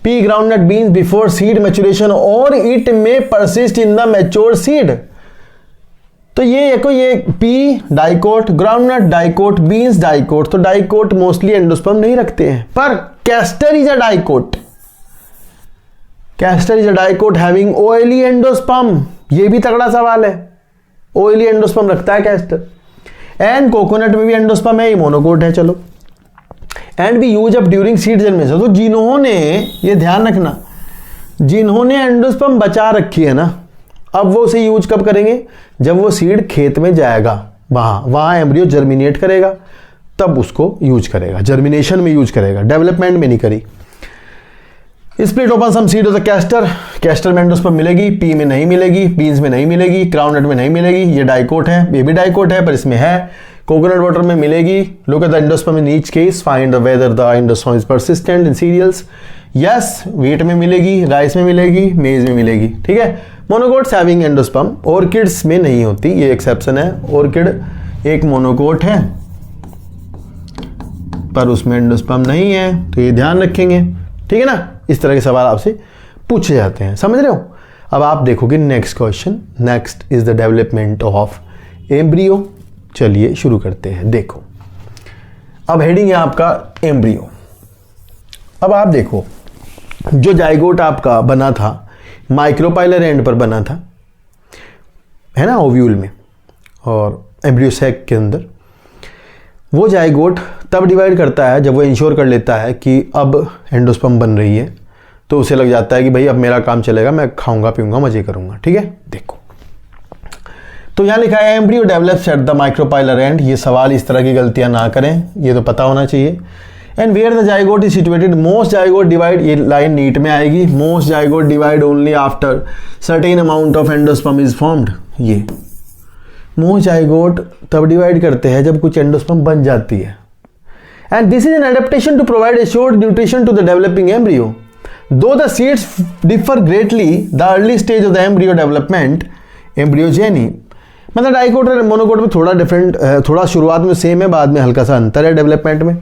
P groundnut beans before seed maturation, और इट में persist in the mature seed. तो ये देखो, ये P dicot, groundnut dicot, beans dicot, तो डाइकोट मोस्टली एंडोस्पर्म नहीं रखते हैं, पर castor is a dicot, castor is a dicot having oily endosperm. ये भी तगड़ा सवाल है, ऑयली एंडोस्पर्म रखता है कैस्टर। एंड कोकोनट में भी एंडोस्पर्म है, ये मोनोकोट है। चलो, and B use up during seed germination. तो जिन्होंने, ये ध्यान रखना, जिन्होंने एंडोस्पर्म बचा रखी है ना, अब वो उसे यूज कब करेंगे? जब वो सीड खेत में जाएगा, वहां एम्ब्रियो जर्मिनेट करेगा, तब उसको यूज करेगा, जर्मिनेशन में यूज करेगा, डेवलपमेंट में नहीं करी। Split open some seed of the castor, castor में एंडोस्पर्म मिलेगी, पी में नहीं मिलेगी, बीन्स में नहीं मिलेगी, ग्राउंडनट में नहीं मिलेगी। ये डाइकोट है, ये भी डाइकोट है, पर इसमें है। कोकोनट वाटर में मिलेगी। Look at the endosperm in each case, find whether the endosperm is persistent in cereals. Yes, wheat में मिलेगी, राइस में मिलेगी, मेज में मिलेगी, ठीक है। मोनोकोट्स हैविंग एंडोस्पर्म, ऑर्किड्स में नहीं होती, ये एक्सेप्शन है। ऑर्किड एक मोनोकोट है पर उसमें एंडोस्पर्म नहीं है, तो ये ध्यान रखेंगे, ठीक है ना। इस तरह के सवाल आपसे पूछे जाते हैं, समझ रहे हो। अब आप देखोगे next question, next is the development of embryo. चलिए शुरू करते हैं। देखो अब हेडिंग है आपका एम्ब्रियो। अब आप देखो जो जाइगोट आपका बना था माइक्रोपाइलर एंड पर बना था, है ना, ओव्यूल में और एम्ब्रियो सैक के अंदर, वो जाइगोट तब डिवाइड करता है जब वो इंश्योर कर लेता है कि अब एंडोस्पर्म बन रही है, तो उसे लग जाता है कि भाई अब मेरा काम चलेगा, मैं खाऊंगा पीऊंगा मजे करूंगा, ठीक है। देखो तो यहाँ लिखा है embryo develops at the micropylar and. ये सवाल इस तरह की गलतियां ना करें, ये तो पता होना चाहिए। And where the zygote is situated, most zygote divide, ये लाइन नीट में आएगी, most zygote divide only after certain amount of endosperm is formed. ये मोस्ट जाइगोट तब डिवाइड करते हैं जब कुछ एंडोस्पर्म बन जाती है। And this is an adaptation to provide assured nutrition to the developing embryo. Though the seeds differ greatly, the early stage of the embryo development, embryogeny, मतलब डाइकोट और मोनोकोट में थोड़ा डिफरेंट, थोड़ा शुरुआत में सेम है, बाद में हल्का सा अंतर है डेवलपमेंट में।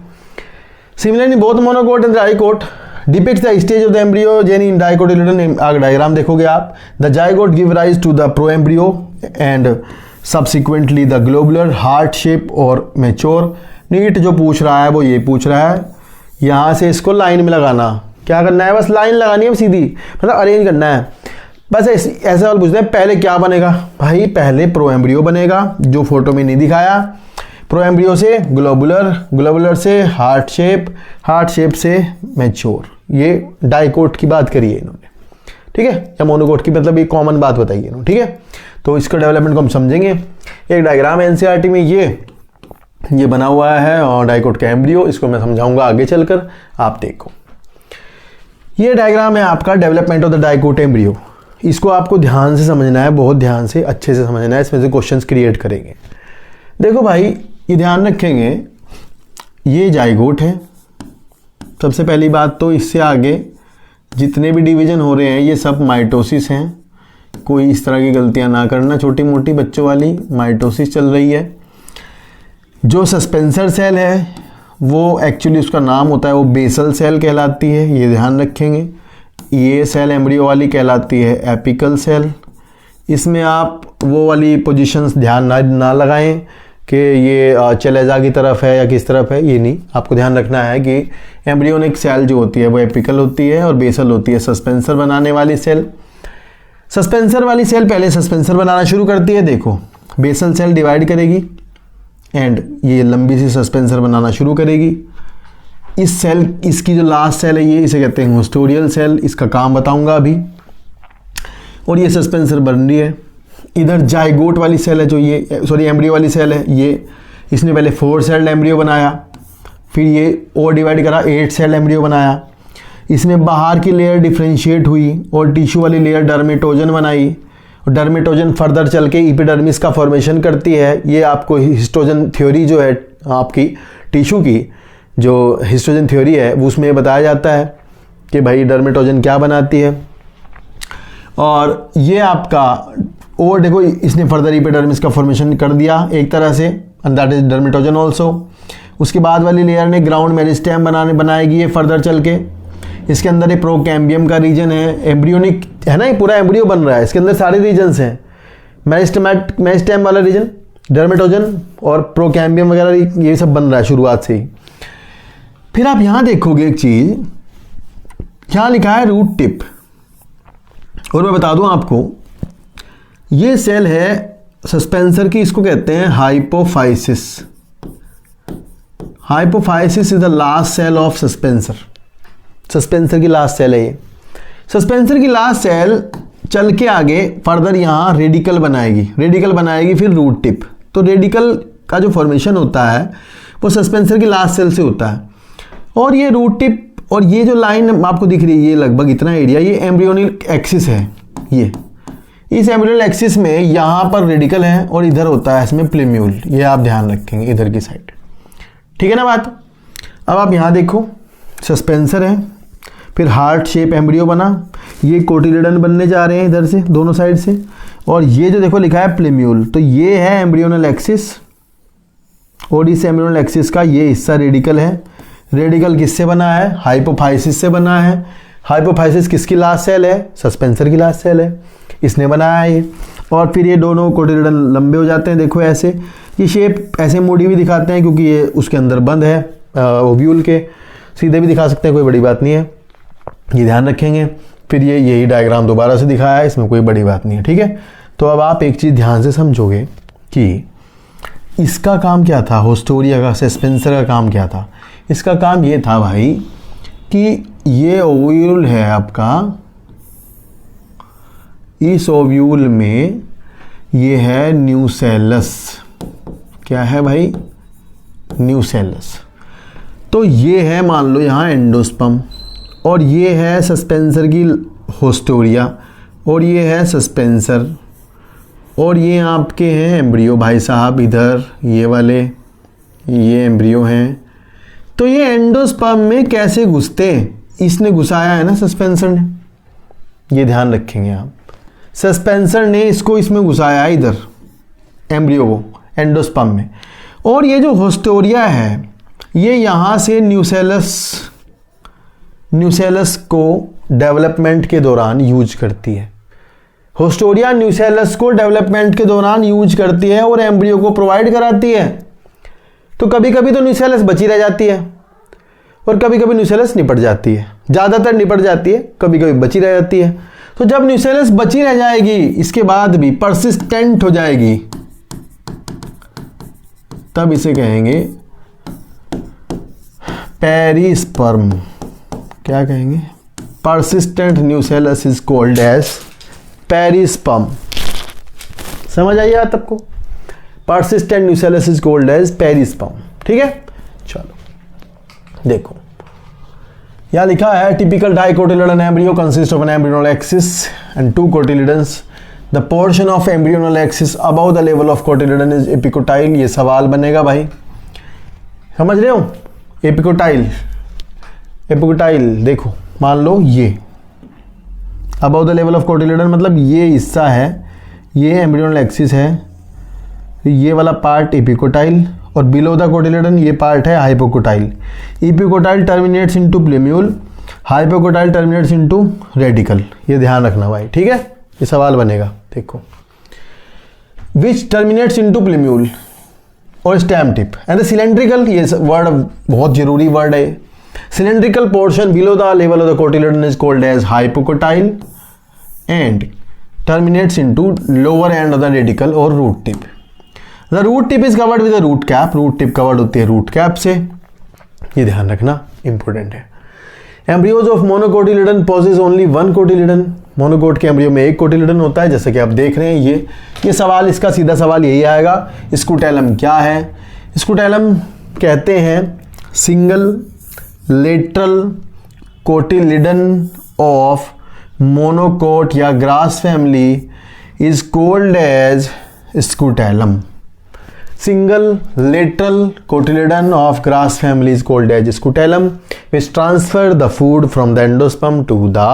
Similarly both monocot and dicot depicts the stage of the embryogeny in dicotyledon. आगे डायग्राम देखोगे आप, the zygote give rise to the proembryo and subsequently the globular heart shape और मैच्योर। नीट जो पूछ रहा है वो ये पूछ रहा है, यहाँ से इसको लाइन में लगाना, क्या करना है, बस लाइन लगानी है सीधी, मतलब अरेंज करना है बस। ऐसे सवाल पूछते हैं पहले क्या बनेगा, भाई पहले प्रोएम्ब्रियो बनेगा जो फोटो में नहीं दिखाया, प्रोएम्ब्रियो से ग्लोबुलर, ग्लोबुलर से हार्ट शेप, हार्ट शेप से मैच्योर। ये डाइकोट की बात करी है इन्होंने, ठीक है, या मोनोकोट की, मतलब ये कॉमन बात बताई है इन्होंने, ठीक है। तो इसका डेवलपमेंट को हम समझेंगे। एक डायग्राम एनसीईआरटी में ये बना हुआ है और डाइकोट का एम्ब्रियो, इसको मैं समझाऊंगा आगे चलकर, आप देखो। ये डायग्राम है आपका development of the dicot embryo. इसको आपको ध्यान से समझना है, बहुत ध्यान से अच्छे से समझना है, इसमें से क्वेश्चंस क्रिएट करेंगे। देखो भाई ये ध्यान रखेंगे, ये जाइगोट है सबसे पहली बात, तो इससे आगे जितने भी डिवीजन हो रहे हैं ये सब माइटोसिस हैं। कोई इस तरह की गलतियां ना करना, छोटी मोटी बच्चों वाली, माइटोसिस चल रही है। जो सस्पेंसर सेल है वो एक्चुअली उसका नाम होता है वो बेसल सेल कहलाती है, ये ध्यान रखेंगे। ये सेल एम्ब्रियो वाली कहलाती है एपिकल सेल। इसमें आप वो वाली पोजीशंस ध्यान ना लगाएं कि ये चलेजा की तरफ है या किस तरफ है, ये नहीं, आपको ध्यान रखना है कि एम्ब्रियोनिक सेल जो होती है वो एपिकल होती है और बेसल होती है सस्पेंसर बनाने वाली सेल। सस्पेंसर वाली सेल पहले सस्पेंसर बनाना शुरू करती है, देखो बेसल सेल डिवाइड करेगी एंड ये लंबी सी सस्पेंसर बनाना शुरू करेगी। इस सेल, इसकी जो लास्ट सेल है ये, इसे कहते हैं हिस्टोरियल सेल, इसका काम बताऊंगा अभी। और ये सस्पेंसर बन रही है। इधर जाइगोट वाली सेल है जो ये, सॉरी एम्ब्रियो वाली सेल है ये, इसने पहले 4 सेल एम्ब्रियो बनाया, फिर ये और डिवाइड करा 8 सेल एम्ब्रियो बनाया। इसमें बाहर की लेयर डिफ्रेंशिएट हुई और टिश्यू वाली लेयर डर्मेटोजन बनाई, और डर्मेटोजन फर्दर चल के इपिडर्मिस का फॉर्मेशन करती है। ये आपको हिस्टोजन थ्योरी जो है आपकी टिश्यू की, जो हिस्टोजन थ्योरी है वो उसमें बताया जाता है कि भाई डर्मेटोजन क्या बनाती है। और ये आपका, और देखो इसने फर्दर इपिडर्मिस का फॉर्मेशन कर दिया एक तरह से, and that is dermatogen also. उसके बाद वाली लेयर ने ग्राउंड मेरिस्टेम बनाएगी ये फर्दर चल के। इसके अंदर एक प्रोकैम्बियम का रीजन है, एम्ब्रियोनिक है ना, ये पूरा एम्ब्रियो बन रहा है, इसके अंदर सारे रीजन्स हैं, मेरिस्टेम वाला रीजन, डर्मेटोजन और प्रोकैम्बियम वगैरह, ये सब बन रहा है शुरुआत से ही। फिर आप यहाँ देखोगे एक चीज, यहाँ लिखा है रूट टिप, और मैं बता दूं आपको ये सेल है सस्पेंसर की, इसको कहते हैं hypophysis. Hypophysis is the last cell of suspensor. Suspensor की लास्ट सेल है ये। सस्पेंसर की लास्ट सेल चल के आगे फर्दर यहाँ रेडिकल बनाएगी, फिर रूट टिप। तो रेडिकल का जो फॉर्मेशन होता है वो सस्पेंसर की लास्ट सेल से होता है। और ये रूट टिप और ये जो लाइन आपको दिख रही है, ये लगभग इतना एरिया, ये एम्ब्रियोनिक एक्सिस है। ये इस एम्ब्रियोनिक एक्सिस में यहाँ पर रेडिकल है और इधर होता है इसमें प्लेम्यूल, ये आप ध्यान रखेंगे इधर की साइड, ठीक है ना बात। अब आप यहाँ देखो सस्पेंसर है, फिर हार्ट शेप एम्ब्रियो बना, ये कोटिलिडन बनने जा रहे हैं इधर से दोनों साइड से, और ये जो देखो लिखा है प्लेम्यूल, तो ये है एम्ब्रियोनल एक्सिस, और इस एम्ब्रियोनल एक्सिस का ये हिस्सा रेडिकल है। रेडिकल किससे बना है? हाइपोफाइसिस से बना है। हाइपोफाइसिस किसकी लास्ट सेल है? सस्पेंसर की लास्ट सेल है, इसने बनाया है ये। और फिर ये दोनों कोटिलिडन लंबे हो जाते हैं, देखो ऐसे, ये शेप ऐसे मुड़ी भी दिखाते हैं क्योंकि ये उसके अंदर बंद है ओव्यूल के, सीधे भी दिखा सकते हैं, कोई बड़ी बात नहीं है, ये ध्यान रखेंगे। फिर ये यही डायग्राम दोबारा से दिखाया है, इसमें कोई बड़ी बात नहीं है, ठीक है। तो अब आप एक चीज़ ध्यान से समझोगे कि इसका काम क्या था, होस्टोरिया का, सस्पेंसर का काम क्या था। इसका काम ये था भाई कि ये ओव्यूल है आपका, इस ओव्यूल में ये है न्यूसेलस, क्या है भाई? न्यूसेलस। तो ये है मान लो यहाँ एंडोस्पर्म, और ये है सस्पेंसर की होस्टोरिया, और ये है सस्पेंसर, और ये आपके हैं एम्ब्रियो भाई साहब, इधर ये वाले, ये एम्ब्रियो हैं। तो ये एंडोस्पर्म में कैसे घुसते? इसने घुसाया है ना सस्पेंसर ने, ये ध्यान रखेंगे आप। सस्पेंसर ने इसको इसमें घुसाया है, इधर एम्ब्रियो को एंडोस्पर्म में। और ये जो होस्टोरिया है ये यहाँ से न्यूसेलस को डेवलपमेंट के दौरान यूज करती है। होस्टोरिया न्यूसेलस को डेवलपमेंट के दौरान यूज करती है और एम्ब्रियो को प्रोवाइड कराती है। तो कभी कभी तो न्यूसेलस बची रह जाती है और कभी कभी न्यूसेलस निपट जाती है, ज़्यादातर निपट जाती है, कभी कभी बची रह जाती है। तो जब न्यूसेलस बची रह जाएगी, इसके बाद भी परसिस्टेंट हो जाएगी, तब इसे कहेंगे पेरिस्पर्म। क्या कहेंगे? Persistent nucellus is called as perisperm. समझ आई बात आपको? Persistent nucellus is called as perisperm, ठीक है। चलो देखो, यहां लिखा है typical dicotyledon embryo consist of an embryonal axis and two cotyledons. The portion of embryonal axis above the level of cotyledon is epicotyl. ये सवाल बनेगा भाई, समझ रहे हो? एपिकोटाइल, एपिकोटाइल देखो, मान लो ये above the level of cotyledon मतलब ये हिस्सा है, ये एम्ब्रियोनल एक्सिस है, ये वाला पार्ट एपिकोटाइल, और बिलो द कोटिलिडन ये पार्ट है hypocotyl. Epicotyl terminates into plumule, hypocotyl terminates into radical. ये ध्यान रखना भाई, ठीक है, ये सवाल बनेगा। देखो, विच टर्मिनेट्स इनटू प्लेम्यूल और stem tip and the cylindrical, ये वर्ड बहुत जरूरी वर्ड है। Cylindrical portion below the level of the cotyledon is called as hypocotyl and terminates into lower end of the radicle और root tip. The root tip is covered with the root cap. Root tip covered होती है root cap से, ये ध्यान रखना, important है। Embryos of monocotyledon possess only one cotyledon. Monocot के embryo में एक कोटिलिडन होता है, जैसे कि आप देख रहे हैं। ये सवाल, इसका सीधा सवाल यही आएगा, स्कूटेलम क्या है? स्कूटेलम कहते हैं single lateral cotyledon of monocot या grass family is called as scutellum. Single lateral cotyledon of grass family is called as scutellum, which transfer the food from the endosperm to the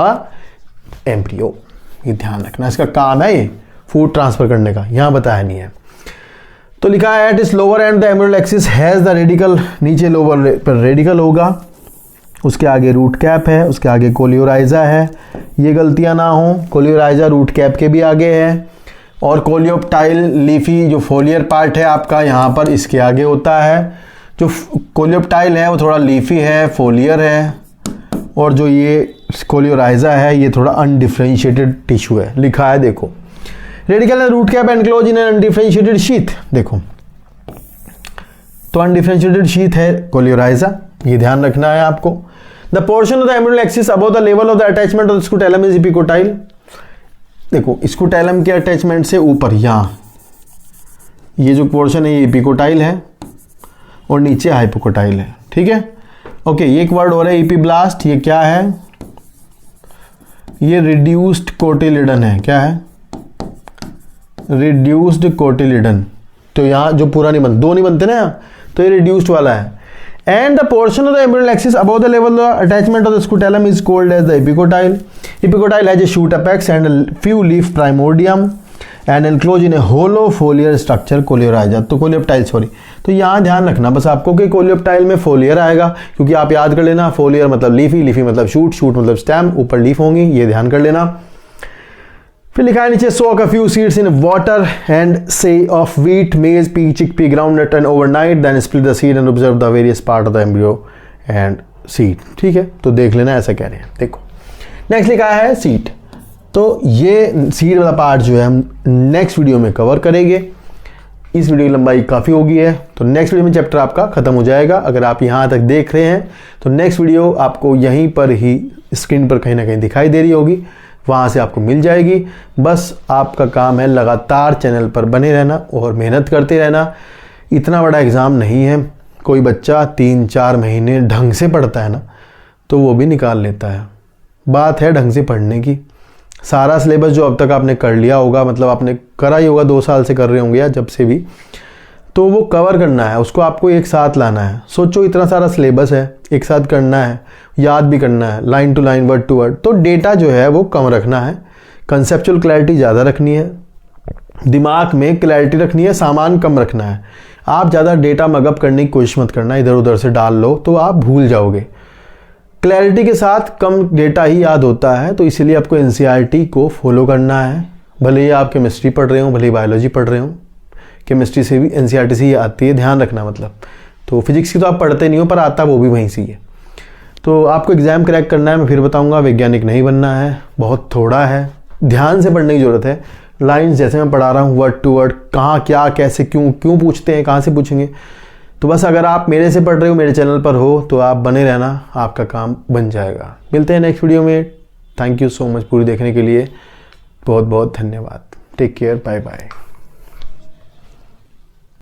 embryo. ये ध्यान रखना, इसका काम है ये food transfer करने का, यहाँ बताया नहीं है। तो लिखा है एट इस lower and the embryonal axis has the radical, नीचे लोअर पर रेडिकल होगा, उसके आगे रूट कैप है, उसके आगे कोलियोराइजा है। ये गलतियाँ ना हो, कोलियोराइजा रूट कैप के भी आगे है, और कोलियोप्टाइल लीफी जो फोलियर पार्ट है आपका यहाँ पर इसके आगे होता है। जो कोलियोप्टाइल है वो थोड़ा लीफी है, फोलियर है, और जो ये कोलियोराइजा है ये थोड़ा अनडिफरेंशिएटेड टिश्यू है, लिखा है देखो। Radicle and root cap enclose in an undifferentiated sheath, देखो तो अनडिफरेंशिएटेड शीथ है कोलियोराइजा, ये ध्यान रखना है आपको। The portion of the embryonal axis above the level of the attachment of the scutellum is epicotyl. देखो, स्कूटेलम के अटैचमेंट से ऊपर यहाँ ये जो पोर्शन है ये एपिकोटाइल है और नीचे हाइपोकोटाइल है, ठीक है। ओके, ये एक वर्ड हो रहा है एपिब्लास्ट। ये क्या है? ये रिड्यूस्ड कोटिलिडन है। क्या है? Reduced cotyledon. तो यहाँ जो पूरा नहीं बनता, दो नहीं बनते ना, तो ये रिड्यूस्ड वाला है। and the portion of the embryonal axis above the level of attachment of the scutellum is called as the epicotyle. Epicotyle has a shoot apex and a few leaf primordium and enclosed in a hollow foliar structure coleorhiza. तो coleoptile sorry, तो यहाँ ध्यान रखना बस आपको कि coleoptile में foliar आएगा, क्योंकि आप याद कर लेना foliar मतलब लीफी, लीफी मतलब शूट, शूट मतलब स्टेम, ऊपर लीफ होंगी, ये ध्यान कर लेना। फिर लिखा है नीचे soak a few seeds in water and say of wheat, maize, pea, chickpea, groundnut and overnight then split the seed and observe the various part of the embryo and seed। ठीक है, तो देख लेना ऐसा कह रहे हैं। देखो नेक्स्ट लिखा है सीड, तो ये सीड वाला पार्ट जो है हम नेक्स्ट वीडियो में कवर करेंगे। इस वीडियो की लंबाई काफ़ी हो गई है, तो नेक्स्ट वीडियो में चैप्टर आपका ख़त्म हो जाएगा। अगर आप यहाँ तक देख रहे हैं तो नेक्स्ट वीडियो आपको यहीं पर ही स्क्रीन पर कहीं ना कहीं दिखाई दे रही होगी, वहाँ से आपको मिल जाएगी। बस आपका काम है लगातार चैनल पर बने रहना और मेहनत करते रहना। इतना बड़ा एग्ज़ाम नहीं है, कोई बच्चा 3-4 महीने ढंग से पढ़ता है ना तो वो भी निकाल लेता है। बात है ढंग से पढ़ने की। सारा सिलेबस जो अब तक आपने कर लिया होगा, मतलब आपने करा ही होगा, 2 साल से कर रहे होंगे या जब से भी, तो वो कवर करना है, उसको आपको एक साथ लाना है। सोचो इतना सारा सिलेबस है, एक साथ करना है, याद भी करना है, line to line, word to word, तो डेटा जो है वो कम रखना है, कंसेप्चुअल क्लैरिटी ज़्यादा रखनी है, दिमाग में क्लैरिटी रखनी है, सामान कम रखना है। आप ज़्यादा डेटा मगअप करने की कोशिश मत करना, इधर उधर से डाल लो तो आप भूल जाओगे। क्लैरिटी के साथ कम डेटा ही याद होता है, तो इसीलिए आपको एनसीईआरटी को फॉलो करना है। भले ही आप केमिस्ट्री पढ़ रहे हो, भले ही बायोलॉजी पढ़ रहे हो, केमिस्ट्री से भी एनसीईआरटी से ही आती है, ध्यान रखना। मतलब तो फिजिक्स की तो आप पढ़ते नहीं हो, पर आता वो भी वहीं से ही है। तो आपको एग्ज़ाम क्रैक करना है, मैं फिर बताऊंगा, वैज्ञानिक नहीं बनना है, बहुत थोड़ा है, ध्यान से पढ़ने की ज़रूरत है। लाइन्स जैसे मैं पढ़ा रहा हूँ, वर्ड टू वर्ड, कहाँ क्या कैसे क्यों पूछते हैं, कहाँ से पूछेंगे। तो बस अगर आप मेरे से पढ़ रहे हो, मेरे चैनल पर हो, तो आप बने रहना, आपका काम बन जाएगा। मिलते हैं नेक्स्ट वीडियो में। थैंक यू सो मच पूरी देखने के लिए, बहुत बहुत धन्यवाद। Take care, bye bye.